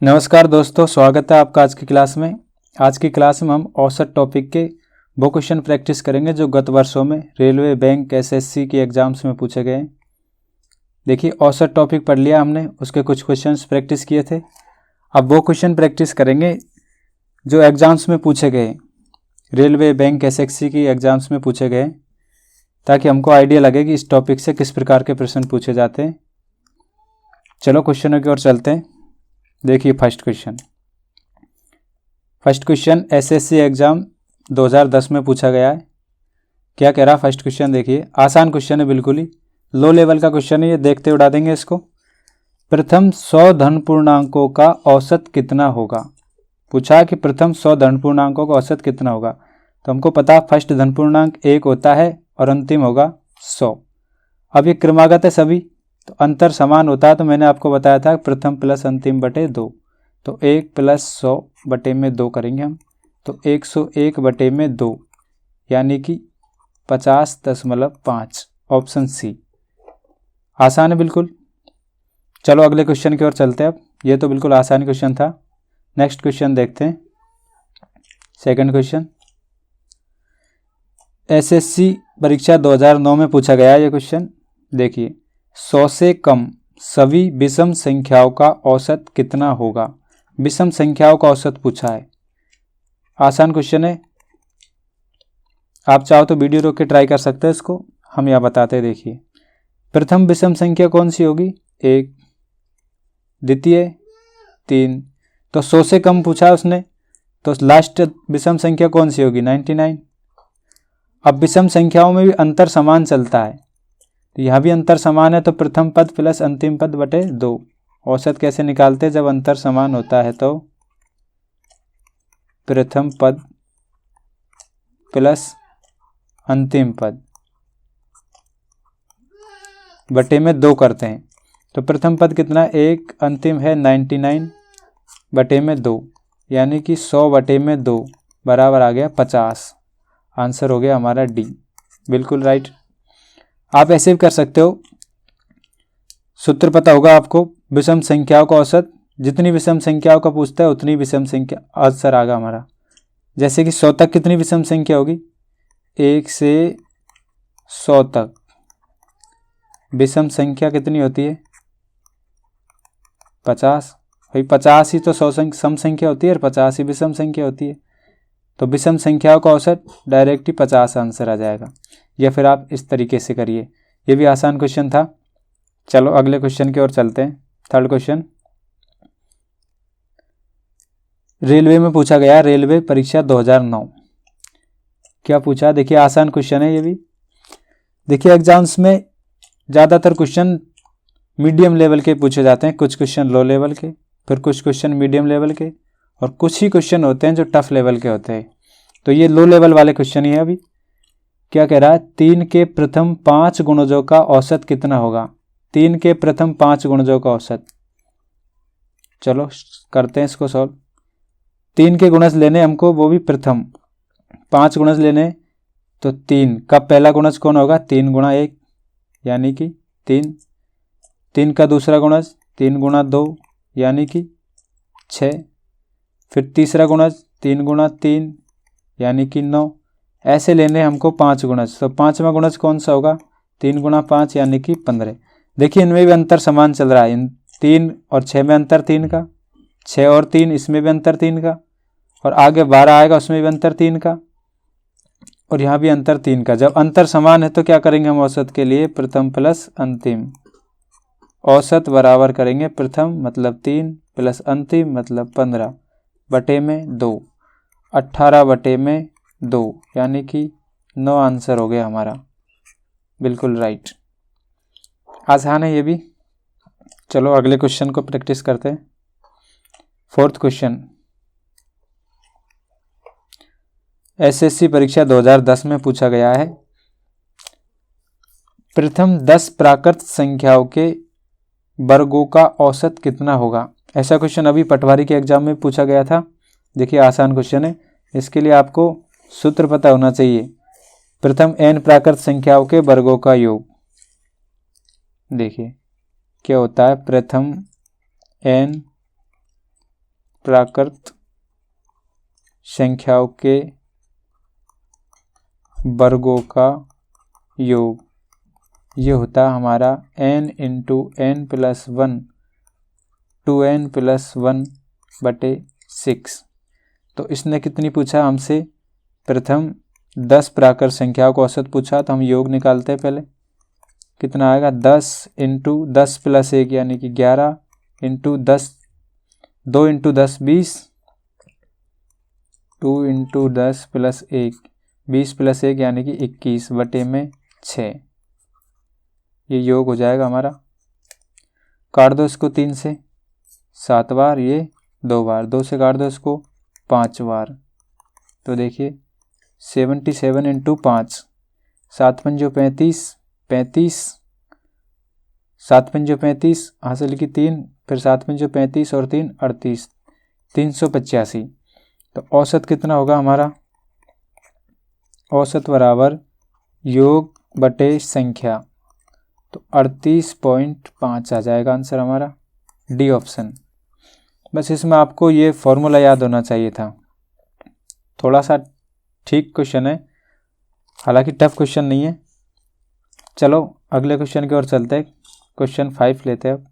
नमस्कार दोस्तों, स्वागत है आपका आज की क्लास में। आज की क्लास में हम औसत टॉपिक के वो क्वेश्चन प्रैक्टिस करेंगे जो गत वर्षों में रेलवे, बैंक, एसएससी के एग्जाम्स में पूछे गए। देखिए, औसत टॉपिक पढ़ लिया हमने, उसके कुछ क्वेश्चंस प्रैक्टिस किए थे। अब वो क्वेश्चन प्रैक्टिस करेंगे जो एग्जाम्स में पूछे गए, रेलवे, बैंक, एसएससी की एग्जाम्स में पूछे गए, ताकि हमको आइडिया लगे कि इस टॉपिक से किस प्रकार के प्रश्न पूछे जाते हैं। चलो क्वेश्चनों की ओर चलते हैं। देखिए फर्स्ट क्वेश्चन एसएससी एग्जाम 2010 में पूछा गया है। क्या कह रहा फर्स्ट क्वेश्चन? देखिए, आसान क्वेश्चन है, बिल्कुल ही लो लेवल का क्वेश्चन है, ये देखते उड़ा देंगे इसको। प्रथम 100 धन पूर्णांकों का औसत कितना होगा? पूछा कि प्रथम 100 धन पूर्णांकों का औसत कितना होगा। तो हमको पता फर्स्ट धन पूर्णांक 1 होता है और अंतिम होगा 100। अब ये क्रमागत है सभी, तो अंतर समान होता है, तो मैंने आपको बताया था प्रथम प्लस अंतिम बटे 2, तो 1 प्लस 100 बटे में 2 करेंगे हम, तो 101 बटे में 2 यानी कि 50.5। ऑप्शन सी आसान है बिल्कुल। चलो अगले क्वेश्चन की ओर चलते हैं। अब ये तो बिल्कुल आसान क्वेश्चन था। नेक्स्ट क्वेश्चन देखते हैं। सेकंड क्वेश्चन एसएससी परीक्षा 2009 में पूछा गया है ये क्वेश्चन। देखिए, 100 से कम सभी विषम संख्याओं का औसत कितना होगा? विषम संख्याओं का औसत पूछा है। आसान क्वेश्चन है, आप चाहो तो वीडियो रोक के ट्राई कर सकते हैं इसको, हम यहाँ बताते हैं। देखिए, प्रथम विषम संख्या कौन सी होगी? 1, द्वितीय 3, तो 100 से कम पूछा है उसने, तो लास्ट विषम संख्या कौन सी होगी? 99। अब विषम संख्याओं में भी अंतर समान चलता है, तो यहाँ भी अंतर समान है, तो प्रथम पद प्लस अंतिम पद बटे 2। औसत कैसे निकालते हैं? जब अंतर समान होता है तो प्रथम पद प्लस अंतिम पद बटे में 2 करते हैं। तो प्रथम पद कितना? 1, अंतिम है 99 बटे में 2, यानी कि 100 बटे में 2 बराबर आ गया 50। आंसर हो गया हमारा डी, बिल्कुल राइट। आप ऐसे भी कर सकते हो, सूत्र पता होगा आपको, विषम संख्याओं का औसत, जितनी विषम संख्याओं का पूछता है उतनी विषम संख्या आंसर आगा हमारा। जैसे कि 100 तक कितनी विषम संख्या होगी? 1 से 100 तक विषम संख्या कितनी होती है? 50। भाई 50 ही तो 100 सम संख्या होती है और 50 ही विषम संख्या होती है, तो विषम संख्याओं का औसत डायरेक्ट ही 50 आंसर आ जाएगा। या फिर आप इस तरीके से करिए, ये भी आसान क्वेश्चन था। चलो अगले क्वेश्चन की ओर चलते हैं। थर्ड क्वेश्चन रेलवे में पूछा गया, रेलवे परीक्षा 2009। क्या पूछा? देखिए, आसान क्वेश्चन है ये भी। देखिए, एग्जाम्स में ज़्यादातर क्वेश्चन मीडियम लेवल के पूछे जाते हैं, कुछ क्वेश्चन लो लेवल के, फिर कुछ क्वेश्चन मीडियम लेवल के, और कुछ ही क्वेश्चन होते हैं जो टफ लेवल के होते हैं। तो ये लो लेवल वाले क्वेश्चन ही है। अभी क्या कह रहा है? 3 के प्रथम 5 गुणजों का औसत कितना होगा? 3 के प्रथम 5 गुणजों का औसत। चलो करते हैं इसको सॉल्व। 3 के गुणज लेने हमको, वो भी प्रथम 5 गुणज लेने, तो 3 का पहला गुणज कौन होगा? 3 गुणा 1 यानी कि 3। 3 का दूसरा गुणज 3 गुणा 2 यानी कि 6। फिर तीसरा गुणज 3 गुणा 3 यानी कि 9। ऐसे लेने हमको 5 गुणज, तो 5वां गुणज कौन सा होगा? 3 गुणा 5 यानी कि 15। देखिए, इनमें भी अंतर समान चल रहा है, इन 3 और 6 में अंतर 3 का, 6 और 3 इसमें भी अंतर 3 का, और आगे 12 आएगा उसमें भी अंतर 3 का, और यहाँ भी अंतर 3 का। जब अंतर समान है तो क्या करेंगे हम औसत के लिए? प्रथम प्लस अंतिम। औसत बराबर करेंगे प्रथम मतलब 3 प्लस अंतिम मतलब 15 बटे में 2, 18 बटे में 2 यानी कि 9 आंसर हो गया हमारा, बिल्कुल राइट। आसान है ये भी। चलो अगले क्वेश्चन को प्रैक्टिस करते हैं। फोर्थ क्वेश्चन एसएससी परीक्षा 2010 में पूछा गया है। प्रथम 10 प्राकृत संख्याओं के वर्गों का औसत कितना होगा? ऐसा क्वेश्चन अभी पटवारी के एग्जाम में पूछा गया था। देखिए, आसान क्वेश्चन है, इसके लिए आपको सूत्र पता होना चाहिए। प्रथम n प्राकृत संख्याओं के वर्गों का योग। देखिए क्या होता है, प्रथम n प्राकृत संख्याओं के वर्गों का योग, ये होता है हमारा n into n plus 1 2n plus 1/6। तो इसने कितनी पूछा हमसे, प्रथम 10 प्राकृत संख्याओं को औसत पूछा, तो हम योग निकालते हैं पहले। कितना आएगा, 10 इंटू 10 प्लस 1 यानी कि 11 into 10, 2 into 10 20, 2 into 10 plus 1 20 plus 1 यानी कि 21/6। ये योग हो जाएगा हमारा। काट दो इसको 3 से 7 बार, ये 2 बार, 2 से काट दो इसको 5 बार। तो देखिए 77 इंटू 5, 7 पंजो 35, 35, 7 पंजो 35, हासिल की 3, फिर 7 पंजो 35 और 3 38, 385। तो औसत कितना होगा हमारा, औसत बराबर योग बटे संख्या, तो 38.5 आ जाएगा आंसर हमारा, डी ऑप्शन। बस इसमें आपको ये फॉर्मूला याद होना चाहिए था। थोड़ा सा ठीक क्वेश्चन है, हालांकि टफ क्वेश्चन नहीं है। चलो अगले क्वेश्चन की ओर चलते हैं। क्वेश्चन 5 लेते हैं अब।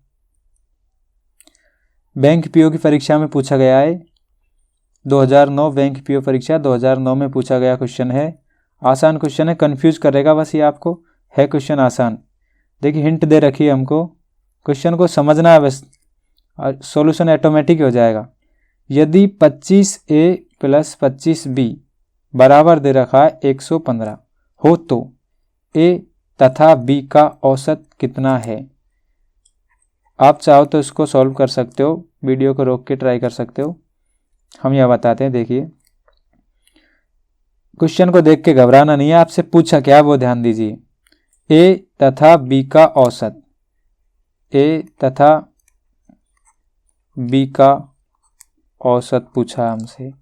बैंक पीओ की परीक्षा में पूछा गया है 2009 बैंक पीओ परीक्षा 2009 में पूछा गया क्वेश्चन है। आसान क्वेश्चन है, कंफ्यूज करेगा बस ये आपको, है क्वेश्चन आसान। देखिए हिंट दे रखी है हमको, क्वेश्चन को समझना है बस, और सॉल्यूशन ऑटोमेटिक हो जाएगा। यदि 25A प्लस 25B बराबर दे रखा है 115 हो तो A तथा B का औसत कितना है। आप चाहो तो इसको सॉल्व कर सकते हो, वीडियो को रोक के ट्राई कर सकते हो, हम यह बताते हैं। देखिए क्वेश्चन को देख के घबराना नहीं है, आपसे पूछा क्या वो ध्यान दीजिए। A तथा B का औसत, A तथा B का औसत पूछा हमसे।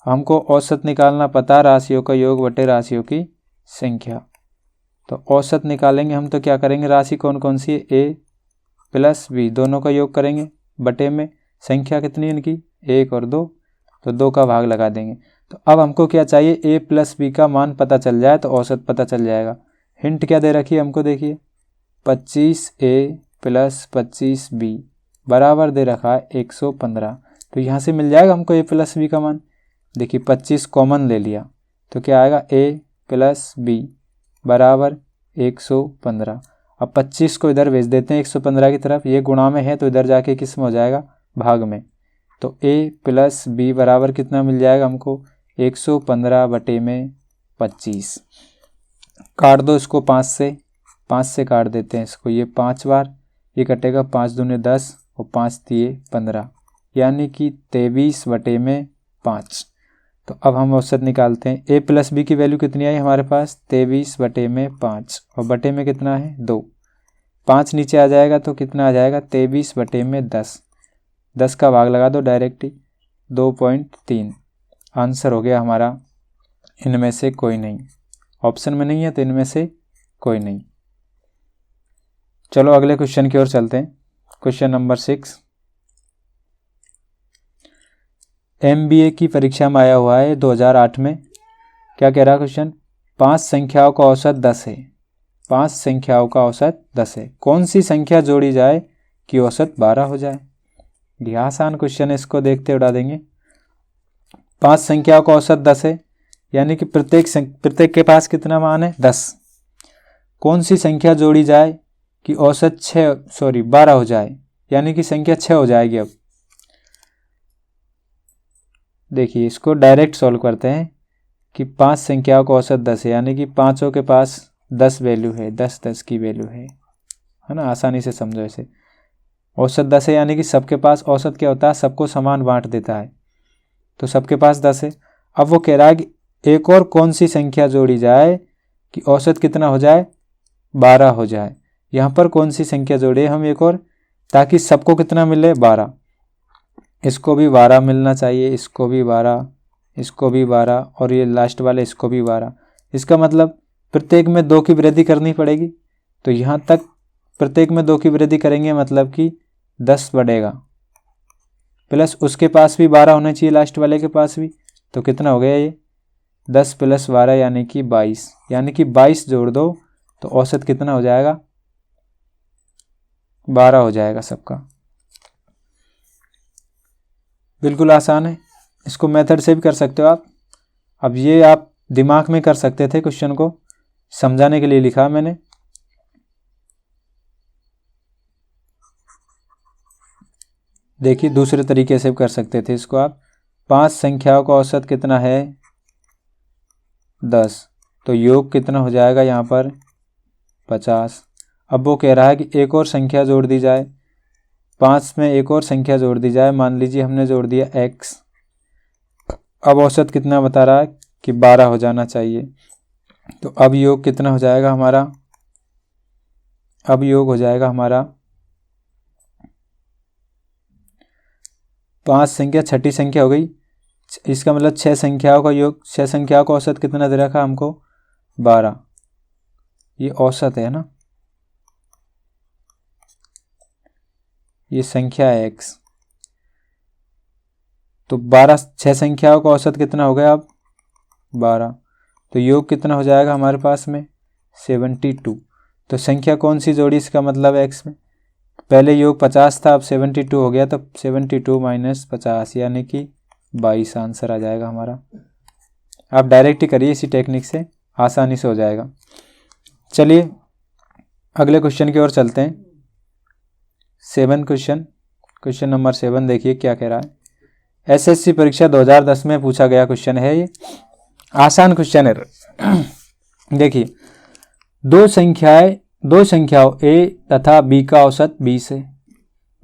हमको औसत निकालना पता, राशियों का योग बटे राशियों की संख्या। तो औसत निकालेंगे हम तो क्या करेंगे, राशि कौन कौन सी है, A प्लस B दोनों का योग करेंगे, बटे में संख्या कितनी है इनकी 1 और 2, तो 2 का भाग लगा देंगे। तो अब हमको क्या चाहिए, A प्लस B का मान पता चल जाए तो औसत पता चल जाएगा। हिंट क्या दे रखी है हमको, देखिए 25A प्लस 25B बराबर दे रखा है 115। तो यहाँ से मिल जाएगा हमको A प्लस B का मान। देखिए 25 कॉमन ले लिया तो क्या आएगा, A प्लस B बराबर 115। अब 25 को इधर भेज देते हैं 115 की तरफ, ये गुणा में है तो इधर जाके किस में हो जाएगा, भाग में। तो A प्लस B बराबर कितना मिल जाएगा हमको, 115 बटे में 25। काट दो इसको 5 से काट देते हैं इसको, ये 5 बार, ये कटेगा 5 दूने 10 और 5 दिए 15, यानी कि 23 बटे में 5। तो अब हम औसत निकालते हैं। A प्लस B की वैल्यू कितनी आई हमारे पास, 23 बटे में 5, और बटे में कितना है 2, 5 नीचे आ जाएगा तो कितना आ जाएगा, 23 बटे में 10, 10 का भाग लगा दो डायरेक्ट ही, 2.3। आंसर हो गया हमारा इनमें से कोई नहीं, ऑप्शन में नहीं है तो इनमें से कोई नहीं। चलो अगले क्वेश्चन की ओर चलते हैं। क्वेश्चन नंबर 6, MBA की परीक्षा में आया हुआ है 2008 में। क्या कह रहा है क्वेश्चन, 5 संख्याओं का औसत 10 है, 5 संख्याओं का औसत 10 है, कौन सी संख्या जोड़ी जाए कि औसत 12 हो जाए। ये आसान क्वेश्चन है, इसको देखते उड़ा देंगे। 5 संख्याओं का औसत 10 है, यानी कि प्रत्येक के पास कितना मान है, 10। कौन सी संख्या जोड़ी जाए कि औसत 12 हो जाए, यानी कि संख्या 6 हो जाएगी। अब देखिए इसको डायरेक्ट सॉल्व करते हैं कि 5 संख्याओं का औसत 10 है, यानी कि पाँचों के पास 10 वैल्यू है, 10 की वैल्यू है ना, आसानी से समझो इसे। औसत 10 है यानी कि सबके पास, औसत क्या होता है, सबको समान बांट देता है, तो सबके पास 10 है। अब वो कह रहा है कि एक और कौन सी संख्या जोड़ी जाए कि औसत कितना हो जाए, 12 हो जाए। यहाँ पर कौन सी संख्या जोड़े हम एक और, ताकि सबको कितना मिले, 12। इसको भी 12 मिलना चाहिए, इसको भी 12, इसको भी 12, और ये लास्ट वाले इसको भी 12। इसका मतलब प्रत्येक में 2 की वृद्धि करनी पड़ेगी। तो यहाँ तक प्रत्येक में 2 की वृद्धि करेंगे, मतलब कि 10 बढ़ेगा, प्लस उसके पास भी 12 होना चाहिए, लास्ट वाले के पास भी। तो कितना हो गया ये 10 + 12 यानी कि 22, यानी कि 22 जोड़ दो तो औसत कितना हो जाएगा 12 हो जाएगा सबका। बिल्कुल आसान है, इसको मेथड से भी कर सकते हो आप। अब ये आप दिमाग में कर सकते थे, क्वेश्चन को समझाने के लिए लिखा मैंने। देखिए दूसरे तरीके से भी कर सकते थे इसको आप। 5 संख्याओं का औसत कितना है 10, तो योग कितना हो जाएगा यहाँ पर 50। अब वो कह रहा है कि एक और संख्या जोड़ दी जाए, 5 में एक और संख्या जोड़ दी जाए, मान लीजिए हमने जोड़ दिया x। अब औसत कितना बता रहा है कि 12 हो जाना चाहिए। तो अब योग कितना हो जाएगा हमारा, अब योग हो जाएगा हमारा 5 संख्या छठी संख्या हो गई, इसका मतलब 6 संख्याओं का योग, 6 संख्याओं का औसत कितना दे रखा हमको 12। ये औसत है ना, ये संख्या है x। तो 12 6 संख्याओं का औसत कितना हो गया अब 12। तो योग कितना हो जाएगा हमारे पास में 72। तो संख्या कौन सी जोड़ी, इसका मतलब x में पहले योग 50 था, अब 72 हो गया, तो 72 - 50 यानी कि 22 आंसर आ जाएगा हमारा। आप डायरेक्ट ही करिए इसी टेक्निक से, आसानी से हो जाएगा। चलिए अगले क्वेश्चन की ओर चलते हैं। 7 क्वेश्चन नंबर 7 देखिए क्या कह रहा है। एसएससी परीक्षा 2010 में पूछा गया क्वेश्चन है, ये आसान क्वेश्चन है। देखिए दो संख्याओं a तथा b का औसत 20 है,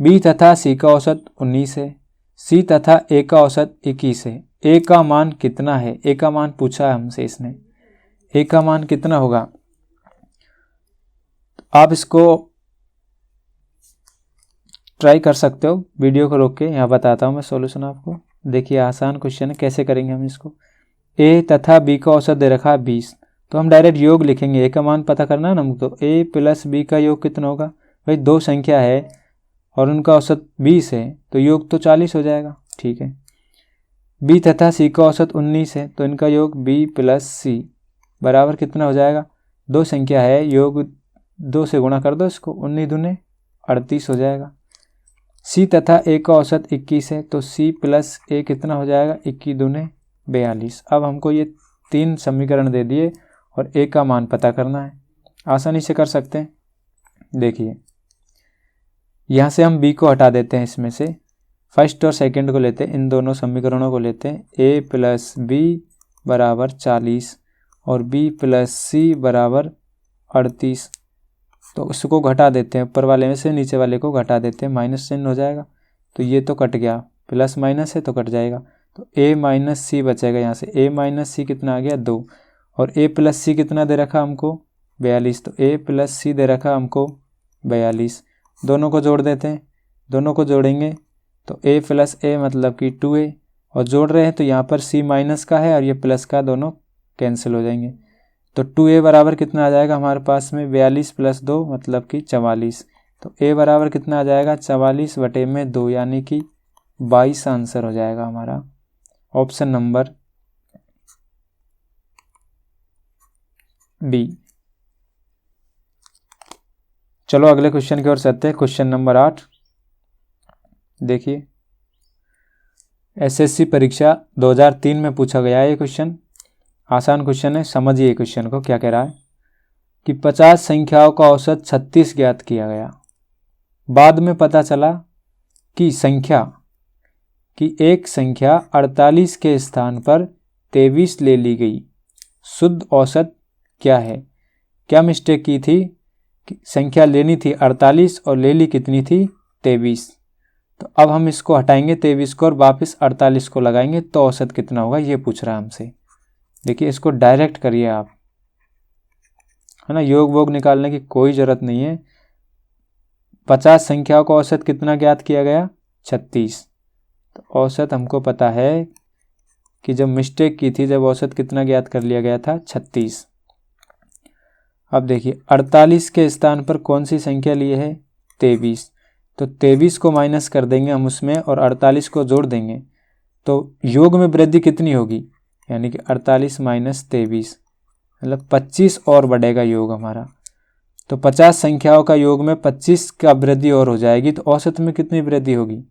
b तथा c का औसत 19 है, c तथा a का औसत 21 है। a का मान कितना है, a का मान पूछा है हमसे इसने, a का मान कितना होगा। आप इसको ट्राई कर सकते हो, वीडियो को रोक के यहाँ बताता हूँ मैं सॉल्यूशन आपको। देखिए आसान क्वेश्चन है, कैसे करेंगे हम इसको। a तथा b का औसत दे रखा है 20, तो हम डायरेक्ट योग लिखेंगे, a का मान पता करना है ना हमको। तो a + b का योग कितना होगा, भाई दो संख्या है और उनका औसत 20 है, तो योग तो 40 हो जाएगा, ठीक है। b तथा c का औसत 19 है, तो इनका योग b + c बराबर कितना हो जाएगा, दो संख्या है, योग 2 से गुणा कर दो इसको, 19 दूने 38 हो जाएगा। c तथा a का औसत 21 है, तो c + a कितना हो जाएगा, 21 दूने 42। अब हमको ये 3 समीकरण दे दिए और a का मान पता करना है, आसानी से कर सकते हैं। देखिए यहाँ से हम b को हटा देते हैं, इसमें से फर्स्ट और सेकंड को लेते हैं, इन दोनों समीकरणों को लेते हैं। a + b बराबर 40 और b + c बराबर 38। तो इसको घटा देते हैं, ऊपर वाले में से नीचे वाले को घटा देते हैं, माइनस चिन्ह हो जाएगा, तो ये तो कट गया, प्लस माइनस है तो कट जाएगा, तो a - c बचेगा। यहाँ से a - c कितना आ गया 2, और a + c कितना दे रखा हमको 42, तो a + c दे रखा हमको 42। दोनों को जोड़ देते हैं, दोनों को जोड़ेंगे तो a + a मतलब कि 2a, और जोड़ रहे हैं तो यहाँ पर c माइनस का है और ये प्लस का, दोनों कैंसिल हो जाएंगे। तो 2a बराबर कितना आ जाएगा हमारे पास में 42 + 2 मतलब कि 44। तो a बराबर कितना आ जाएगा 44/2 यानी कि 22 आंसर हो जाएगा हमारा, ऑप्शन नंबर बी। चलो अगले क्वेश्चन की ओर चलते हैं। क्वेश्चन नंबर 8 देखिए, एसएससी परीक्षा 2003 में पूछा गया है ये क्वेश्चन, आसान क्वेश्चन है, समझिए क्वेश्चन को क्या कह रहा है कि 50 संख्याओं का औसत 36 ज्ञात किया गया। बाद में पता चला कि एक संख्या 48 के स्थान पर 23 ले ली गई, शुद्ध औसत क्या है। क्या मिस्टेक की थी कि संख्या लेनी थी 48 और ले ली कितनी थी 23। तो अब हम इसको हटाएंगे 23 को और वापस 48 को लगाएंगे, तो औसत कितना होगा ये पूछ रहा है हमसे। देखिए इसको डायरेक्ट करिए आप, है ना, योग वोग निकालने की कोई ज़रूरत नहीं है। 50 संख्याओं का औसत कितना ज्ञात किया गया 36, तो औसत हमको पता है कि जब मिस्टेक की थी, जब औसत कितना ज्ञात कर लिया गया था 36। अब देखिए 48 के स्थान पर कौन सी संख्या ली है 23, तो 23 को माइनस कर देंगे हम उसमें और 48 को जोड़ देंगे तो योग में वृद्धि कितनी होगी, यानी कि 48 माइनस 23 मतलब 25 और बढ़ेगा योग हमारा। तो 50 संख्याओं का योग में 25 का वृद्धि और हो जाएगी तो औसत में कितनी वृद्धि होगी।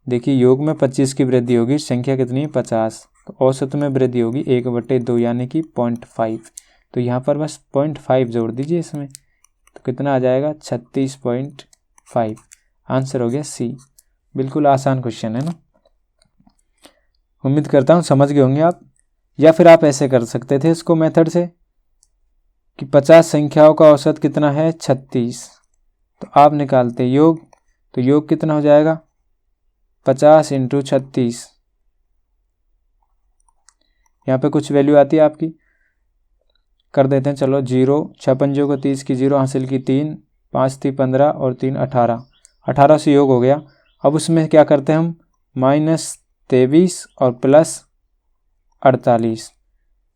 देखिए योग में 25 की वृद्धि होगी, संख्या कितनी 50, तो औसत में वृद्धि होगी 1/2 यानी कि 0.5। तो यहाँ पर बस 0.5 जोड़ दीजिए इसमें, तो कितना आ जाएगा 36.5। आंसर हो गया सी। बिल्कुल आसान क्वेश्चन है ना। उम्मीद करता हूँ समझ गए होंगे आप। या फिर आप ऐसे कर सकते थे इसको मेथड से कि 50 संख्याओं का औसत कितना है 36, तो आप निकालते योग, तो योग कितना हो जाएगा 50 × 36। यहाँ पे कुछ वैल्यू आती है आपकी, कर देते हैं चलो 0, 6 पंजों को 30 की 0 हासिल की 3, 5 थी 15 और 3 18, 18 से योग हो गया। अब उसमें क्या करते हैं हम -23 और +48,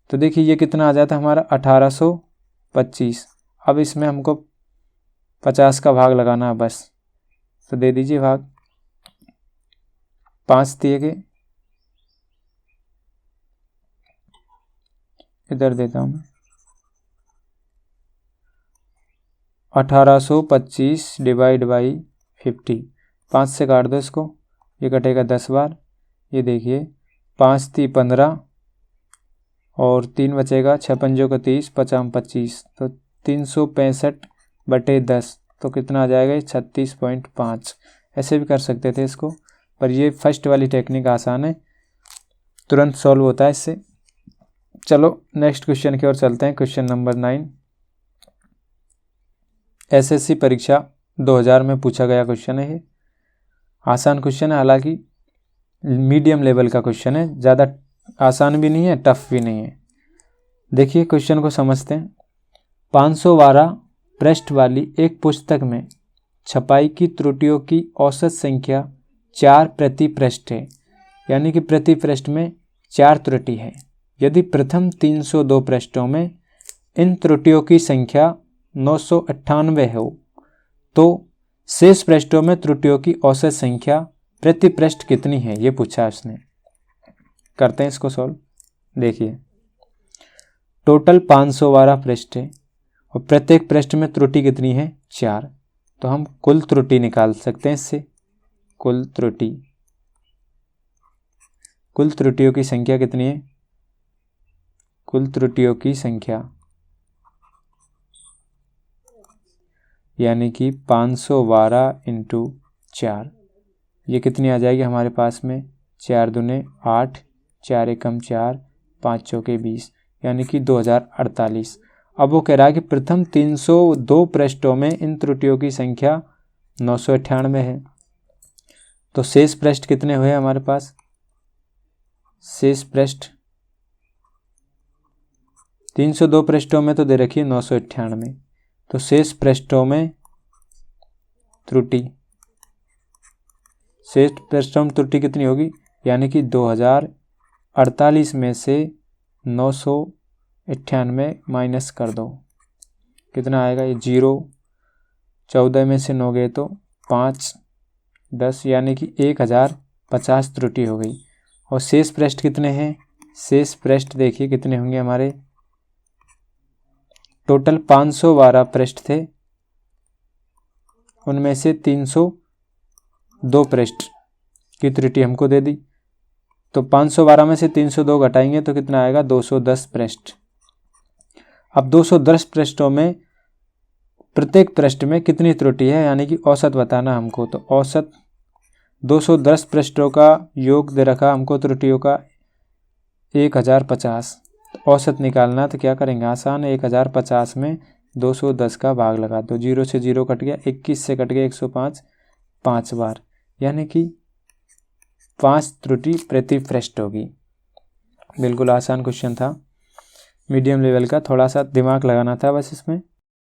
तो देखिए ये कितना आ जाता है हमारा 1825। अब इसमें हमको 50 का भाग लगाना है बस, तो दे दीजिए भाग, 5 दिए गए, इधर देता हूँ मैं 1825 डिवाइड बाई 50, 5 से काट दो इसको, ये कटेगा 10 बार। ये देखिए 5 थी 15 और 3 बचेगा, 6 पंजों का 30, 50 25, तो 365/10, तो कितना आ जाएगा 36.5। ऐसे भी कर सकते थे इसको, पर ये फर्स्ट वाली टेक्निक आसान है, तुरंत सॉल्व होता है इससे। चलो नेक्स्ट क्वेश्चन की ओर चलते हैं। क्वेश्चन नंबर 9 एसएससी परीक्षा 2000 में पूछा गया क्वेश्चन है। ये आसान क्वेश्चन है, हालांकि मीडियम लेवल का क्वेश्चन है, ज़्यादा आसान भी नहीं है टफ भी नहीं है। देखिए क्वेश्चन को समझते हैं। 512 पृष्ठ वाली एक पुस्तक में छपाई की त्रुटियों की औसत संख्या 4 प्रति पृष्ठ है, यानी कि प्रति पृष्ठ में 4 त्रुटि है। यदि प्रथम 302 पृष्ठों में इन त्रुटियों की संख्या 998 हो तो शेष पृष्ठों में त्रुटियों की औसत संख्या प्रति पृष्ठ कितनी है, ये पूछा उसने। करते हैं इसको सॉल्व। देखिए टोटल 512 पृष्ठ है और प्रत्येक पृष्ठ में त्रुटि कितनी है 4, तो हम कुल त्रुटि निकाल सकते हैं इससे। कुल त्रुटियों की संख्या कितनी है, कुल त्रुटियों की संख्या यानी कि 512 × 4, ये कितनी आ जाएगी हमारे पास में 4 दूने 8, 4 एकम 4, 5 चौके 20, यानी कि 2048। अब वो कह रहा है कि प्रथम 302 पृष्ठों में इन त्रुटियों की संख्या 998 है, तो शेष पृष्ठ कितने हुए हमारे पास, शेष पृष्ठ 302 पृष्ठों में तो दे रखी है 998, तो शेष पृष्ठों में त्रुटि, शेष पृष्ठों में त्रुटि कितनी होगी, यानी कि 2048 में से 998 माइनस कर दो, कितना आएगा ये 0, 14 में से 9 गए तो 5, 10, यानी कि 1050 त्रुटि हो गई। और शेष पृष्ठ कितने हैं, शेष पृष्ठ देखिए कितने होंगे हमारे, टोटल 512 पृष्ठ थे, उनमें से 302 पृष्ठ की त्रुटि हमको दे दी, तो 512 में से 302 घटाएंगे तो कितना आएगा 210 पृष्ठ। अब 210 पृष्ठों में प्रत्येक पृष्ठ में कितनी त्रुटि है, यानी कि औसत बताना हमको, तो औसत 210 पृष्ठों का योग दे रखा हमको त्रुटियों का 1050, औसत निकालना तो क्या करेंगे, आसान है, 1050 में 210 का भाग लगा दो, 0 से 0 कट गया, 21 से कट गया 105, 5 बार, यानी कि 5 त्रुटि प्रति पृष्ठ होगी। बिल्कुल आसान क्वेश्चन था, मीडियम लेवल का, थोड़ा सा दिमाग लगाना था बस इसमें।